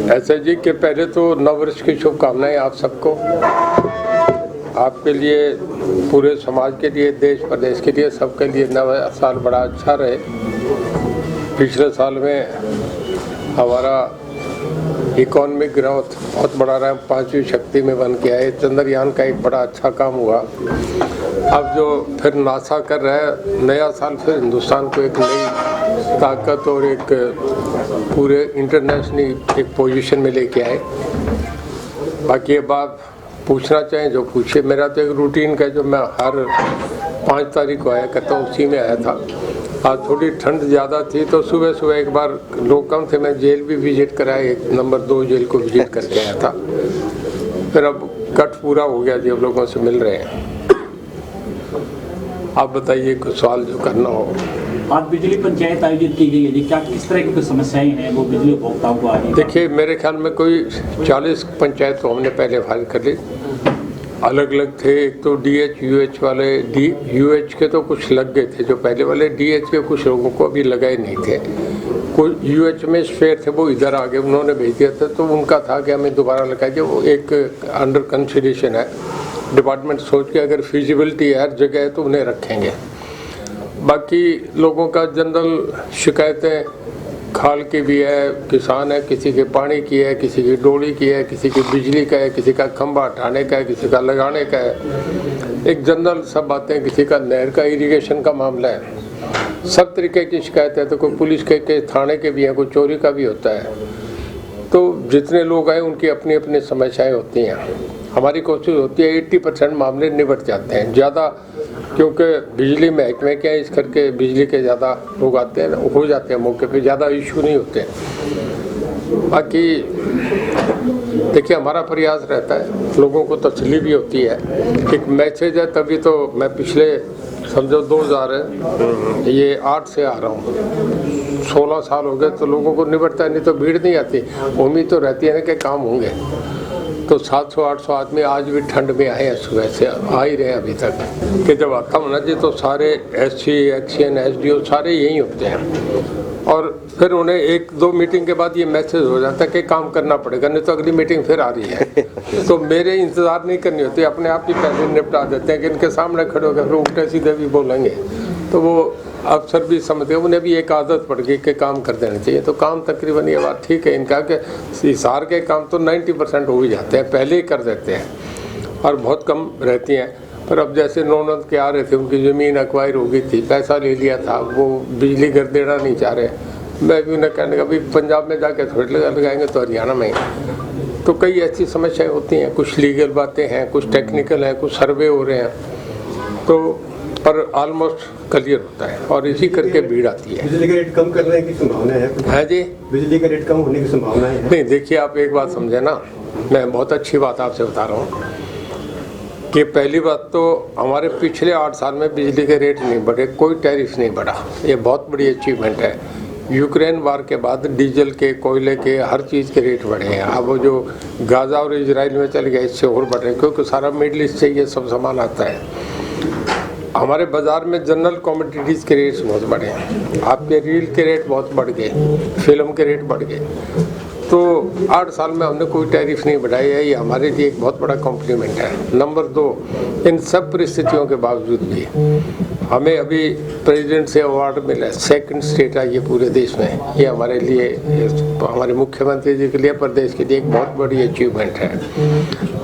ऐसे जी के पहले तो नववर्ष की शुभकामनाएं आप सबको, आपके लिए, पूरे समाज के लिए, देश प्रदेश के लिए, सबके लिए नया साल बड़ा अच्छा रहे। पिछले साल में हमारा इकोनॉमिक ग्रोथ बहुत बड़ा रहा, 5वीं शक्ति में बन के आए। चंद्रयान का एक बड़ा अच्छा काम हुआ। अब जो फिर नासा कर रहा है, नया साल फिर हिंदुस्तान को एक नई ताकत और एक पूरे इंटरनेशनल एक पोजीशन में लेके आए। बाकी अब आप पूछना चाहें जो पूछे। मेरा तो एक रूटीन का जो मैं हर 5 तारीख को आया करता हूँ, उसी में आया था। आज थोड़ी ठंड ज़्यादा थी तो सुबह सुबह एक बार लोग कम थे, मैं जेल भी विजिट कराया, 1 नंबर 2 जेल को विजिट करके आया था। फिर अब कट पूरा हो गया जी, अब लोगों से मिल रहे हैं। आप बताइए कुछ सवाल जो करना हो। आज बिजली पंचायत आयोजित की गई है जी, क्या किस तरह की समस्याएं हैं वो बिजली उपभोक्ताओं को आ रही है? देखिए, मेरे ख्याल में कोई 40 पंचायत तो हमने पहले फाइल कर ली, अलग अलग थे। एक तो DH UH वाले, UH के तो कुछ लग गए थे जो पहले वाले, DH के कुछ लोगों को अभी लगाए नहीं थे। कुछ UH में स्पेयर थे, वो इधर आ गए, उन्होंने भेज दिया था, तो उनका था कि हमें दोबारा लगाइए। वो एक अंडर कंसिडरेशन है, डिपार्टमेंट सोच के अगर फिजिबिलिटी है हर जगह है तो उन्हें रखेंगे। बाकी लोगों का जनरल शिकायतें खाल की भी है, किसान है, किसी के पानी की है, किसी की डोली की है, किसी की बिजली का है, किसी का खंभा हटाने का है, किसी का लगाने का है। एक जनरल सब बातें, किसी का नहर का इरिगेशन का मामला है। सब तरीके की शिकायत है। तो कोई पुलिस के थाने के भी हैं, कोई चोरी का भी होता है। तो जितने लोग आए उनकी अपनी अपनी समस्याएं होती हैं। हमारी कोशिश होती है 80% मामले निपट जाते हैं। ज़्यादा क्योंकि बिजली महकमे के इस करके बिजली के ज़्यादा लोग आते हैं, हो जाते हैं मौके पे, ज़्यादा इशू नहीं होते। बाकी देखिए, हमारा प्रयास रहता है, लोगों को तसल्ली भी होती है। एक मैसेज है, तभी तो मैं पिछले समझो 2008 से आ रहा हूँ, 16 साल हो गए, तो लोगों को निपटता है। नहीं तो भीड़ नहीं आती, उम्मीद तो रहती है ना कि काम होंगे। तो 700-800 आदमी आज भी ठंड में आए हैं, सुबह से आ ही रहे हैं अभी तक। कि जब आता हूँ ना जी, तो सारे SC, एक्शन, SDO सारे यही होते हैं। और फिर उन्हें 1-2 मीटिंग के बाद ये मैसेज हो जाता है कि काम करना पड़ेगा, नहीं तो अगली मीटिंग फिर आ रही है। तो मेरे इंतज़ार नहीं करनी होती, अपने आप ही पहले निपटा देते हैं कि इनके सामने खड़े होकर फिर उल्टे सीधे भी बोलेंगे। तो वो अफसर भी समझते हैं, उन्हें भी एक आदत पड़ गई कि काम कर देना चाहिए। तो काम तकरीबन ये बात ठीक है इनका कि हिसार के काम तो 90% हो ही जाते हैं, पहले ही कर देते हैं और बहुत कम रहती हैं। पर अब जैसे नौनद के आ रहे थे, उनकी ज़मीन एक्वायर हो गई थी, पैसा ले लिया था, वो बिजली घर देना नहीं चाह रहे। मैं भी उन्हें कहने का भी पंजाब में जाके थोड़ी लगाएंगे तो हरियाणा में। तो कई ऐसी समस्याएँ होती हैं, कुछ लीगल बातें हैं, कुछ टेक्निकल हैं, कुछ सर्वे हो रहे हैं, तो पर ऑलमोस्ट क्लियर होता है और इसी करके भीड़ आती है। बिजली का रेट कम करने की संभावना है जी? बिजली का रेट कम होने की संभावना है? नहीं, देखिए, आप एक बात समझे ना, मैं बहुत अच्छी बात आपसे बता रहा हूँ कि पहली बात तो हमारे पिछले 8 साल में बिजली के रेट नहीं बढ़े, कोई टैरिफ नहीं बढ़ा। ये बहुत बड़ी अचीवमेंट है। यूक्रेन वार के बाद डीजल के, कोयले के, हर चीज़ के रेट बढ़े हैं। अब वो जो गाज़ा और इजराइल में चल गया, इससे और बढ़ रहे हैं, क्योंकि सारा मिडल ईस्ट से ये सब सामान आता है। हमारे बाज़ार में जनरल कमोडिटीज़ के रेट्स बहुत बढ़े हैं, आपके रील के रेट बहुत बढ़ गए, फिल्म के रेट बढ़ गए। तो 8 साल में हमने कोई टैरिफ नहीं बढ़ाई है, ये हमारे लिए एक बहुत बड़ा कॉम्प्लीमेंट है। नंबर 2, इन सब परिस्थितियों के बावजूद भी हमें अभी प्रेसिडेंट से अवार्ड मिला है, 2nd स्टेट है ये पूरे देश में। ये हमारे लिए, हमारे मुख्यमंत्री जी के लिए, प्रदेश के लिए एक बहुत बड़ी अचीवमेंट है।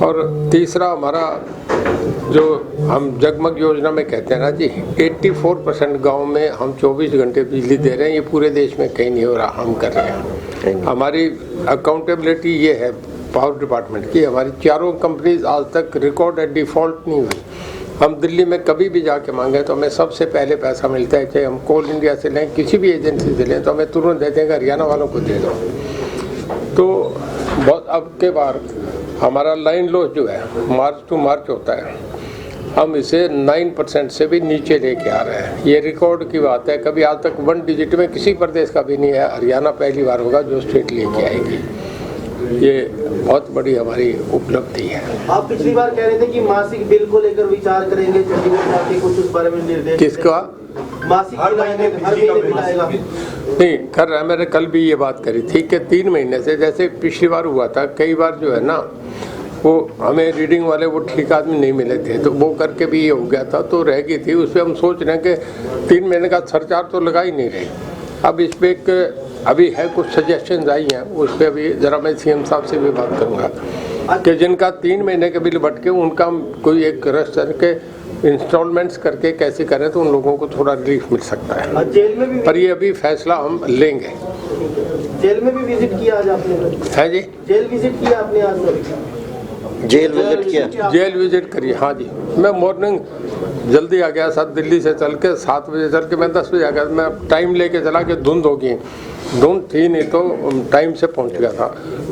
और तीसरा, हमारा जो हम जगमग योजना में कहते हैं ना जी, 84% गांव में हम 24 घंटे बिजली दे रहे हैं। ये पूरे देश में कहीं नहीं हो रहा, हम कर रहे हैं। हमारी अकाउंटेबिलिटी ये है पावर डिपार्टमेंट की। हमारी चारों कंपनीज आज तक रिकॉर्ड एट डिफ़ॉल्ट नहीं हुई। हम दिल्ली में कभी भी जाके मांगे तो हमें सबसे पहले पैसा मिलता है, चाहे हम कोल इंडिया से लें, किसी भी एजेंसी से लें, तो हमें तुरंत देते हैं कि हरियाणा वालों को दे दो। तो बहुत अब के बाद हमारा लाइन लॉस जो है मार्च टू मार्च होता है, हम इसे 9% से भी नीचे लेके आ रहे हैं। ये रिकॉर्ड की बात है, कभी आज तक 1 डिजिट में किसी प्रदेश का भी नहीं है। हरियाणा पहली बार होगा जो स्टेट लेके आएगी। ये बहुत बड़ी हमारी उपलब्धि है। आप पिछली बार कह रहे थे कि मासिक बिल को लेकर विचार करेंगे, चंडीगढ़ जाके कुछ उस बारे में निर्देश। किसका? मासिक बिल आएगा, हर महीने बिल आएगा। नहीं कर रहा है। मैंने कल भी ये बात करी थी कि 3 महीने से, जैसे पिछली बार हुआ था, कई बार जो है ना वो हमें रीडिंग वाले वो ठीक आदमी नहीं मिले थे, तो वो करके भी ये हो गया था, तो रह गई थी। उस पर हम सोच रहे हैं कि 3 महीने का सरचार्ज तो लगा ही नहीं रही। अब इस पर एक अभी है कुछ सजेशंस आई हैं, उस पर अभी ज़रा मैं सीएम साहब से भी बात करूँगा कि जिनका 3 महीने के बिल बट के उनका कोई एक रस करके इंस्टॉलमेंट्स करके कैसे करें तो उन लोगों को थोड़ा रिलीफ मिल सकता है। जेल में भी, पर ये अभी फैसला हम लेंगे। जेल में भी विजिट किया आज आपने? है जी, जेल विजिट किया आपने आज? जेल विजिट किया? जेल विजिट करिए। हाँ जी, मैं मॉर्निंग जल्दी आ गया, 7 दिल्ली से चल के 7 बजे चल के मैं 10 बजे आ गया। मैं टाइम लेके चला कि धुंध होगी, धुंध थी नहीं तो टाइम से पहुंच गया था।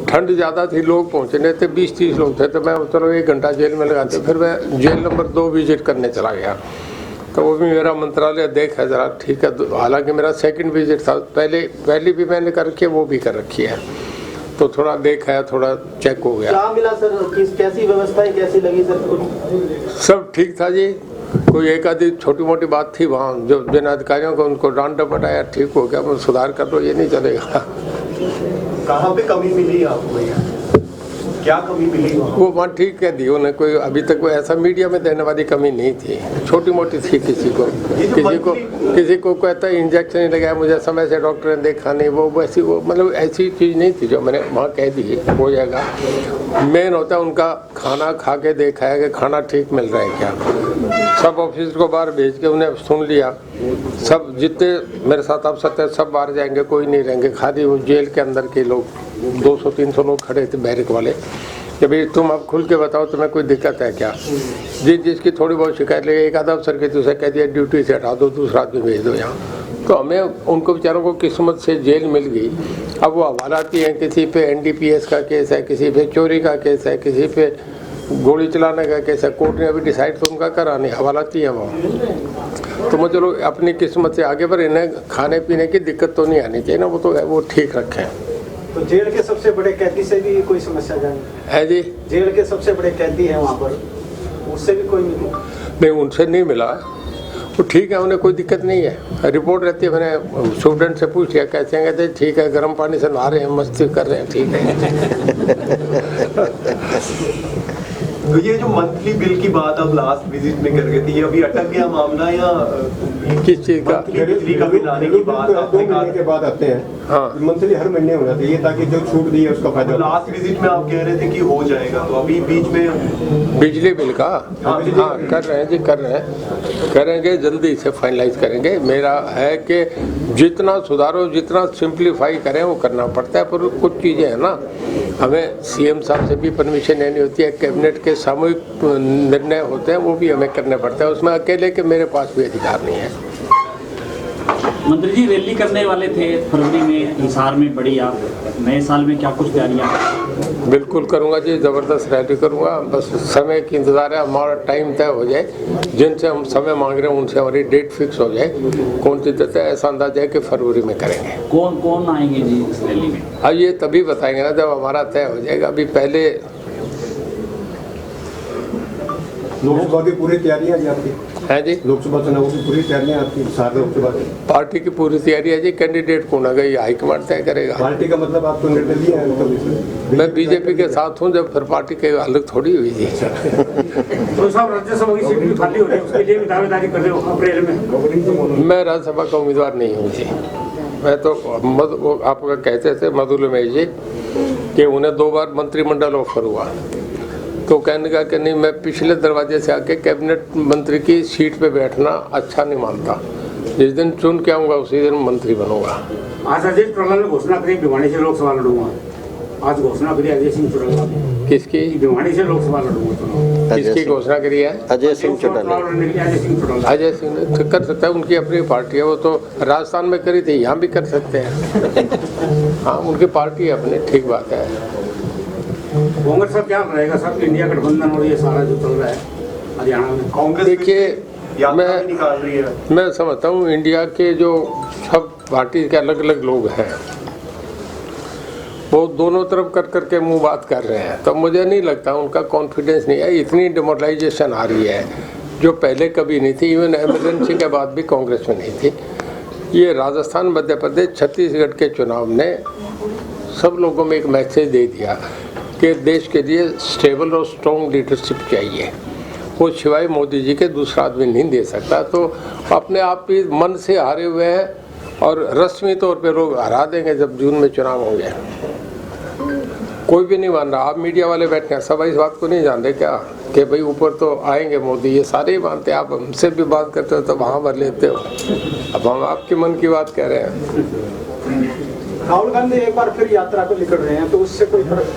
ठंड ज़्यादा थी, लोग पहुंचने थे, 20-30 लोग थे, तो मैं चलो 1 घंटा जेल में लगाते। फिर मैं जेल नंबर 2 विजिट करने चला गया, तो वो भी मेरा मंत्रालय देखा ज़रा ठीक है। हालांकि मेरा 2nd विजिट था, पहली भी मैंने कर रखी है, वो भी कर रखी है, तो थोड़ा देखा है, थोड़ा चेक हो गया। क्या मिला सर? कैसी व्यवस्थाएं कैसी लगी सर? सब ठीक था जी, कोई एक आधी छोटी मोटी बात थी वहाँ, जो जिन अधिकारियों को उनको डांट डपट आया, ठीक हो गया, वो सुधार कर दो, ये नहीं चलेगा। कहाँ पे कमी मिली आपको भैया? क्या कमी मिली? वो वहाँ ठीक कह दी उन्हें, कोई अभी तक वो ऐसा मीडिया में देने वाली कमी नहीं थी, छोटी मोटी थी। किसी को कहता है इंजेक्शन नहीं लगाया, मुझे समय से डॉक्टर ने देखा नहीं, वो वैसी वो मतलब ऐसी चीज़ नहीं थी जो मैंने वहाँ कह दी हो जाएगा। मेन होता है उनका खाना खा के देखा है कि खाना ठीक मिल रहा है क्या। सब ऑफिस को बाहर भेज के उन्हें सुन लिया, सब जितने मेरे साथ अफसर थे सब बाहर जाएंगे, कोई नहीं रहेंगे, खाली वो जेल के अंदर के लोग 200-300 लोग खड़े थे बैरिक वाले कि भाई तुम अब खुल के बताओ तुम्हें कोई दिक्कत है क्या। जिसकी थोड़ी बहुत शिकायत लगी, एक आधा अफसर के दूसरा कह दिया ड्यूटी से हटा दो, दूसरा आदमी भेज दो यहाँ। तो हमें उनको बेचारों को किस्मत से जेल मिल गई। अब वो हवालाती हैं, किसी पे NDPS का केस है, किसी पे चोरी का केस है, किसी पे गोली चलाने का केस है। कोर्ट ने अभी डिसाइड तो उनका करा नहीं, हवालाती है वो। तो मैं चलो अपनी किस्मत से आगे, पर इन्हें खाने पीने की दिक्कत तो नहीं आनी चाहिए ना, वो तो है, वो ठीक रखें। तो जेल के सबसे बड़े कैदी से भी कोई समस्या जानी है जी? जेल के सबसे बड़े कैदी हैं वहाँ पर, उससे भी कोई नहीं, उनसे नहीं मिला, वो ठीक है, उन्हें कोई दिक्कत नहीं है। रिपोर्ट रहती है, मैंने स्टूडेंट से पूछ लिया, कैसे हैं, कहते ठीक है, गर्म पानी से नहा रहे हैं, मस्ती कर रहे हैं, ठीक है। तो ये जो मंथली बिल की बात आप लास्ट विजिट में कर गए थे, ये अभी अटक गया मामला या किस चीज़ का? बिजली का बिल आने की बात 2 महीने के बाद आते हैं। हाँ, मंथली हर महीने होना चाहिए ताकि जो छूट दी है उसका फायदा। लास्ट विजिट में आप कह रहे थे कि हो जाएगा, तो अभी बीच में बिजली बिल का हाँ कर रहे हैं जी, कर रहे हैं, करेंगे, जल्दी से फाइनलाइज करेंगे। मेरा है कि जितना सुधारो, जितना सिंप्लीफाई करें वो करना पड़ता है, पर कुछ चीज़ें हैं ना, हमें सीएम साहब से भी परमिशन लेनी होती है, कैबिनेट के सामूहिक निर्णय होते हैं, वो भी हमें करने पड़ते हैं, उसमें अकेले के मेरे पास भी अधिकार नहीं है। मंत्री जी रैली करने वाले थे फरवरी में हिसार में, बड़ी आप नए साल में क्या कुछ तैयारियां? बिल्कुल करूंगा जी, ज़बरदस्त रैली करूंगा, बस समय की इंतज़ार है, हमारा टाइम तय हो जाए, जिनसे हम समय मांग रहे हैं उनसे हमारी डेट फिक्स हो जाए, कौन सी देता है, ऐसा अंदाजा है कि फरवरी में करेंगे। कौन कौन आएंगे जी इस रैली में? अब ये तभी बताएंगे ना जब हमारा तय हो जाएगा। अभी पहले लोकसभा की पूरी तैयारियां जी आपकी? है जी, लोकसभा चुनाव की पूरी तैयारियां आपकी सारे लोकसभा की? पार्टी की पूरी तैयारी है जी, कैंडिडेट कौन है ये हाईकमांड तय करेगा। पार्टी का मतलब आपको निर्णय लिया है मतलब? मैं बीजेपी के साथ हूँ, जब फिर पार्टी के अलग थोड़ी हुई थी। तो साहब राज्यसभा की सीट भी खाली हो रही है, उसके लिए भी दावेदारी कर रहे हो अप्रैल में? मैं राज्यसभा का उम्मीदवार नहीं हूँ जी, मैं तो आपका कहते थे मधुल में जी कि उन्हें 2 बार मंत्रिमंडल ऑफर हुआ, तो कहने का कि नहीं, मैं पिछले दरवाजे से आके कैबिनेट मंत्री की सीट पे बैठना अच्छा नहीं मानता, जिस दिन चुन के आऊँगा उसी दिन मंत्री बनूंगा। आज अजय चौटाला ने घोषणा करी भिवानी से लोकसभा लड़ूंगा, आज घोषणा करी अजय सिंह चौटाला ने। किसकी? भिवानी से लोकसभा लड़ूंगा। किसकी घोषणा करी है? अजय सिंह चौटाला। अजय सिंह ने कर सकता है, उनकी अपनी पार्टी है, वो तो राजस्थान में करी थी, यहाँ भी कर सकते हैं। हाँ, उनकी पार्टी है अपनी, ठीक बात है। कांग्रेस का क्या रहेगा सब इंडिया गठबंधन और ये सारा जो चल रहा है हरियाणा में? कांग्रेस देखिए, निकाल रही है। मैं समझता हूँ इंडिया के जो सब पार्टी के अलग अलग लोग हैं वो दोनों तरफ कर करके मुंह बात कर रहे हैं, तो मुझे नहीं लगता उनका कॉन्फिडेंस नहीं है। इतनी डिमोरलाइजेशन आ रही है जो पहले कभी नहीं थी, इवन इमरजेंसी के बाद भी कांग्रेस में नहीं थी। ये राजस्थान, मध्य प्रदेश, छत्तीसगढ़ के चुनाव ने सब लोगों में एक मैसेज दे दिया कि देश के लिए स्टेबल और स्ट्रॉन्ग लीडरशिप चाहिए। वो सिवाय मोदी जी के दूसरा आदमी नहीं दे सकता। तो अपने आप ही मन से हारे हुए हैं और रस्मी तौर पे लोग हरा देंगे जब जून में चुनाव होंगे। कोई भी नहीं मान रहा। आप मीडिया वाले बैठे हैं, सब इस बात को नहीं जान रहे क्या कि भाई ऊपर तो आएंगे मोदी, ये सारे ही मानते हैं। आप हमसे भी बात करते हो तो वहाँ भर लेते हो। अब हम आपके मन की बात कह रहे हैं। राहुल गांधी एक बार फिर यात्रा को निकल रहे हैं, तो उससे कोई फर्क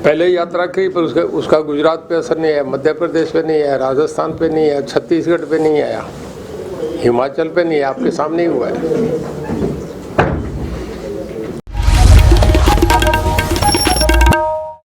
पहले यात्रा की पर उसका गुजरात पे असर नहीं आया, मध्य प्रदेश पे नहीं आया, राजस्थान पे नहीं आया, छत्तीसगढ़ पे नहीं आया, हिमाचल पे नहीं आया, आपके सामने ही हुआ है।